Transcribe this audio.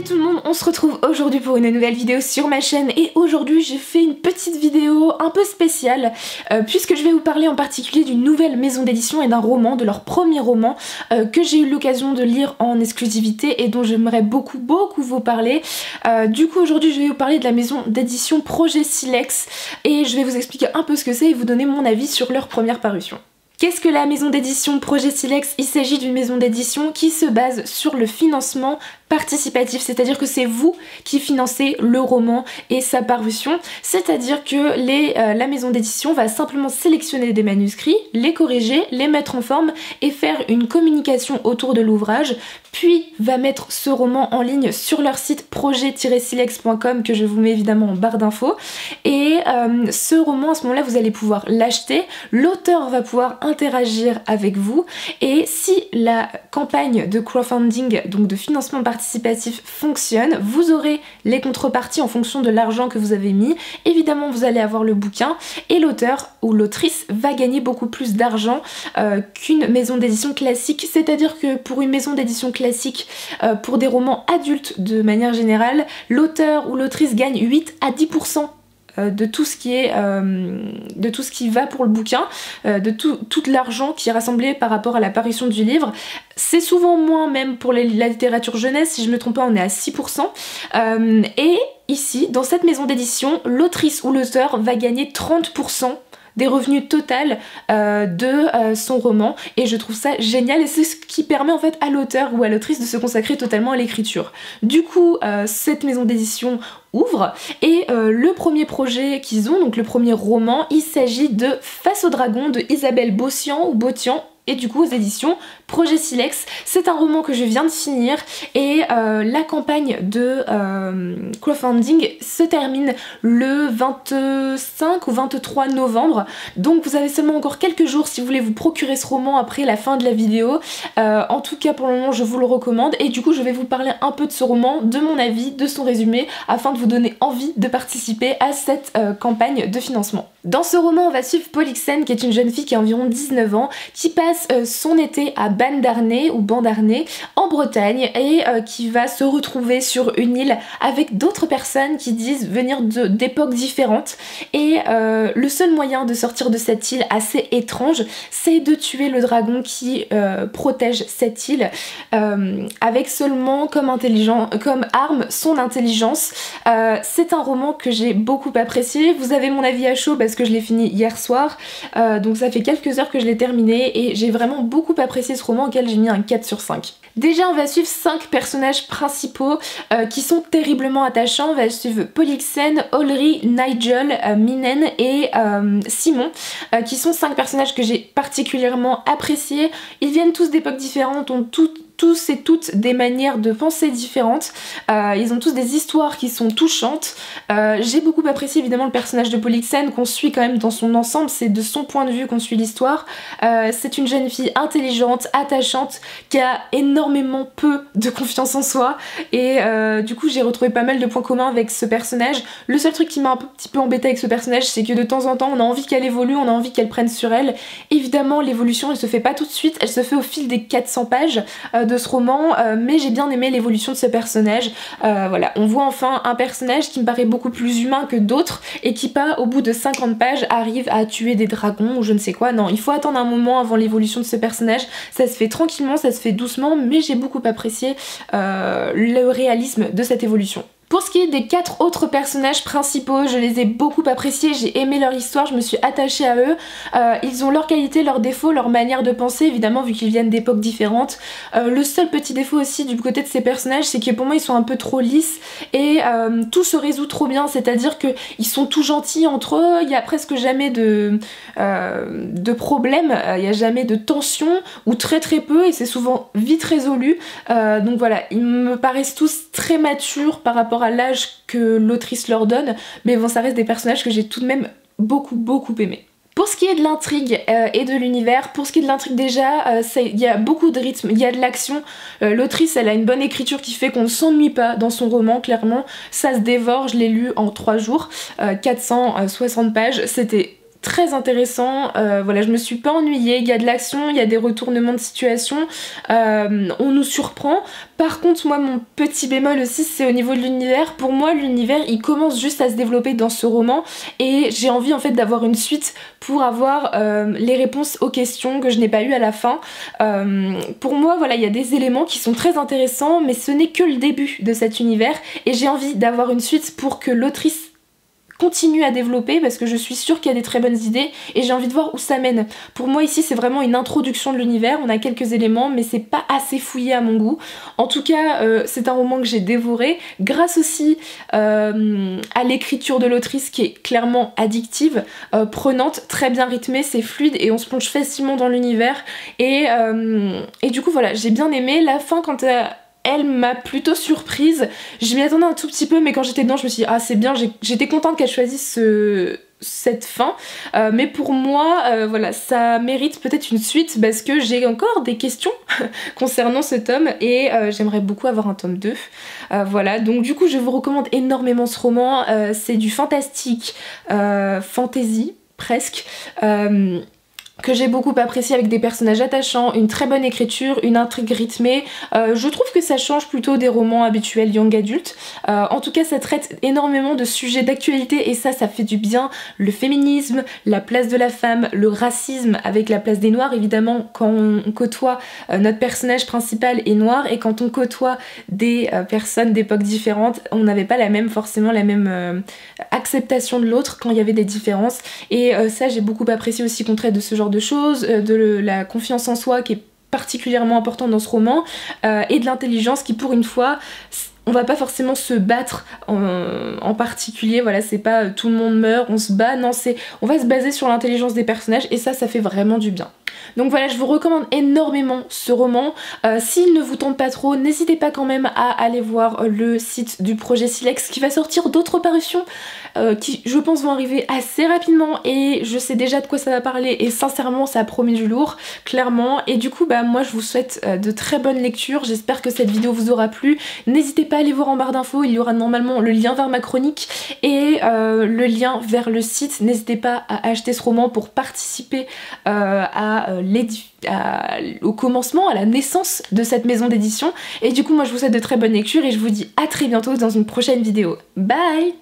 Salut tout le monde, on se retrouve aujourd'hui pour une nouvelle vidéo sur ma chaîne et aujourd'hui j'ai fait une petite vidéo un peu spéciale puisque je vais vous parler en particulier d'une nouvelle maison d'édition et d'un roman, de leur premier roman que j'ai eu l'occasion de lire en exclusivité et dont j'aimerais beaucoup vous parler. Du coup aujourd'hui je vais vous parler de la maison d'édition Projet Silex et je vais vous expliquer un peu ce que c'est et vous donner mon avis sur leur première parution. Qu'est-ce que la maison d'édition Projet Silex? Il s'agit d'une maison d'édition qui se base sur le financement participatif, c'est-à-dire que c'est vous qui financez le roman et sa parution, c'est-à-dire que la maison d'édition va simplement sélectionner des manuscrits, les corriger, les mettre en forme et faire une communication autour de l'ouvrage, puis va mettre ce roman en ligne sur leur site projet-silex.com que je vous mets évidemment en barre d'infos. Et ce roman, à ce moment-là, vous allez pouvoir l'acheter, l'auteur va pouvoir interagir avec vous et si la campagne de crowdfunding, donc de financement participatif, fonctionne, vous aurez les contreparties en fonction de l'argent que vous avez mis. Évidemment vous allez avoir le bouquin et l'auteur ou l'autrice va gagner beaucoup plus d'argent qu'une maison d'édition classique, c'est-à-dire que pour une maison d'édition classique, pour des romans adultes de manière générale, l'auteur ou l'autrice gagne 8 à 10% de tout ce qui est de tout ce qui va pour le bouquin, de tout l'argent qui est rassemblé par rapport à l'apparition du livre. C'est souvent moins même pour la littérature jeunesse, si je me trompe pas on est à 6%. Et ici, dans cette maison d'édition, l'autrice ou l'auteur va gagner 30% des revenus total de son roman et je trouve ça génial et c'est ce qui permet en fait à l'auteur ou à l'autrice de se consacrer totalement à l'écriture. Du coup cette maison d'édition ouvre et le premier projet qu'ils ont, donc le premier roman, il s'agit de Face au dragon de Isabelle Bossian ou Botian et du coup aux éditions Projet Silex. C'est un roman que je viens de finir et la campagne de crowdfunding se termine le 25 ou 23 novembre, donc vous avez seulement encore quelques jours si vous voulez vous procurer ce roman après la fin de la vidéo. En tout cas pour le moment je vous le recommande et du coup je vais vous parler un peu de ce roman, de mon avis, de son résumé afin de vous donner envie de participer à cette campagne de financement. Dans ce roman on va suivre Polixène qui est une jeune fille qui a environ 19 ans qui passe son été à Bandarnais ou Bandarnais en Bretagne et qui va se retrouver sur une île avec d'autres personnes qui disent venir d'époques différentes et le seul moyen de sortir de cette île assez étrange c'est de tuer le dragon qui protège cette île avec seulement comme arme son intelligence. C'est un roman que j'ai beaucoup apprécié, vous avez mon avis à chaud parce que je l'ai fini hier soir donc ça fait quelques heures que je l'ai terminé et j'ai vraiment beaucoup apprécié ce roman auquel j'ai mis un 4 sur 5. Déjà on va suivre 5 personnages principaux qui sont terriblement attachants. On va suivre Polixène, Olry, Nigel, Minen et Simon qui sont 5 personnages que j'ai particulièrement appréciés. Ils viennent tous d'époques différentes, ont tous et toutes des manières de penser différentes, ils ont tous des histoires qui sont touchantes. J'ai beaucoup apprécié évidemment le personnage de Polixène qu'on suit quand même dans son ensemble, c'est de son point de vue qu'on suit l'histoire. C'est une jeune fille intelligente, attachante, qui a énormément peu de confiance en soi et du coup j'ai retrouvé pas mal de points communs avec ce personnage. Le seul truc qui m'a un petit peu embêté avec ce personnage c'est que de temps en temps on a envie qu'elle évolue, on a envie qu'elle prenne sur elle. Évidemment l'évolution elle se fait pas tout de suite, elle se fait au fil des 400 pages de ce roman, mais j'ai bien aimé l'évolution de ce personnage. Voilà, on voit enfin un personnage qui me paraît beaucoup plus humain que d'autres et qui pas au bout de 50 pages arrive à tuer des dragons ou je ne sais quoi. Non, il faut attendre un moment avant l'évolution de ce personnage, ça se fait tranquillement, ça se fait doucement, mais j'ai beaucoup apprécié le réalisme de cette évolution. Pour ce qui est des 4 autres personnages principaux, je les ai beaucoup appréciés, j'ai aimé leur histoire, je me suis attachée à eux. Ils ont leurs qualités, leurs défauts, leur manière de penser, évidemment vu qu'ils viennent d'époques différentes. Le seul petit défaut aussi du côté de ces personnages, c'est que pour moi ils sont un peu trop lisses et tout se résout trop bien, c'est-à-dire qu'ils sont tout gentils entre eux, il n'y a presque jamais de problème, il n'y a jamais de tension ou très peu et c'est souvent vite résolu. Donc voilà, ils me paraissent tous très matures par rapport à l'âge que l'autrice leur donne, mais bon ça reste des personnages que j'ai tout de même beaucoup aimé. Pour ce qui est de l'intrigue et de l'univers, pour ce qui est de l'intrigue déjà, il y a beaucoup de rythme, il y a de l'action. L'autrice elle a une bonne écriture qui fait qu'on ne s'ennuie pas dans son roman, clairement. Ça se dévore, je l'ai lu en 3 jours, 460 pages, c'était très intéressant, voilà, je me suis pas ennuyée, il y a de l'action, il y a des retournements de situation, on nous surprend. Par contre moi mon petit bémol aussi c'est au niveau de l'univers. Pour moi l'univers il commence juste à se développer dans ce roman et j'ai envie en fait d'avoir une suite pour avoir les réponses aux questions que je n'ai pas eues à la fin. Pour moi voilà, il y a des éléments qui sont très intéressants mais ce n'est que le début de cet univers et j'ai envie d'avoir une suite pour que l'autrice continue à développer parce que je suis sûre qu'il y a des très bonnes idées et j'ai envie de voir où ça mène. Pour moi ici c'est vraiment une introduction de l'univers, on a quelques éléments mais c'est pas assez fouillé à mon goût. En tout cas c'est un roman que j'ai dévoré grâce aussi à l'écriture de l'autrice qui est clairement addictive, prenante, très bien rythmée, c'est fluide et on se plonge facilement dans l'univers et du coup voilà, j'ai bien aimé la fin quand elle m'a plutôt surprise. Je m'y attendais un tout petit peu mais quand j'étais dedans je me suis dit ah c'est bien, j'étais contente qu'elle choisisse cette fin, mais pour moi voilà, ça mérite peut-être une suite parce que j'ai encore des questions concernant ce tome et j'aimerais beaucoup avoir un tome 2. Voilà, donc du coup je vous recommande énormément ce roman, c'est du fantastique, fantasy presque, que j'ai beaucoup apprécié avec des personnages attachants, une très bonne écriture, une intrigue rythmée. Je trouve que ça change plutôt des romans habituels young adultes. En tout cas ça traite énormément de sujets d'actualité et ça fait du bien. Le féminisme, la place de la femme, le racisme avec la place des noirs évidemment quand on côtoie notre personnage principal est noir et quand on côtoie des personnes d'époques différentes on n'avait pas forcément la même acceptation de l'autre quand il y avait des différences et ça j'ai beaucoup apprécié aussi qu'on traite de ce genre de choses, de la confiance en soi qui est particulièrement importante dans ce roman et de l'intelligence qui pour une fois on va pas forcément se battre en particulier, voilà c'est pas tout le monde meurt, on se bat, non on va se baser sur l'intelligence des personnages et ça fait vraiment du bien. Donc voilà, je vous recommande énormément ce roman. S'il ne vous tente pas trop, n'hésitez pas quand même à aller voir le site du projet Silex qui va sortir d'autres parutions qui je pense vont arriver assez rapidement et je sais déjà de quoi ça va parler et sincèrement ça promet du lourd, clairement. Et du coup bah moi je vous souhaite de très bonnes lectures, j'espère que cette vidéo vous aura plu. N'hésitez pas à aller voir en barre d'infos, il y aura normalement le lien vers ma chronique et le lien vers le site. N'hésitez pas à acheter ce roman pour participer au commencement, à la naissance de cette maison d'édition. Et du coup moi je vous souhaite de très bonnes lectures et je vous dis à très bientôt dans une prochaine vidéo. Bye!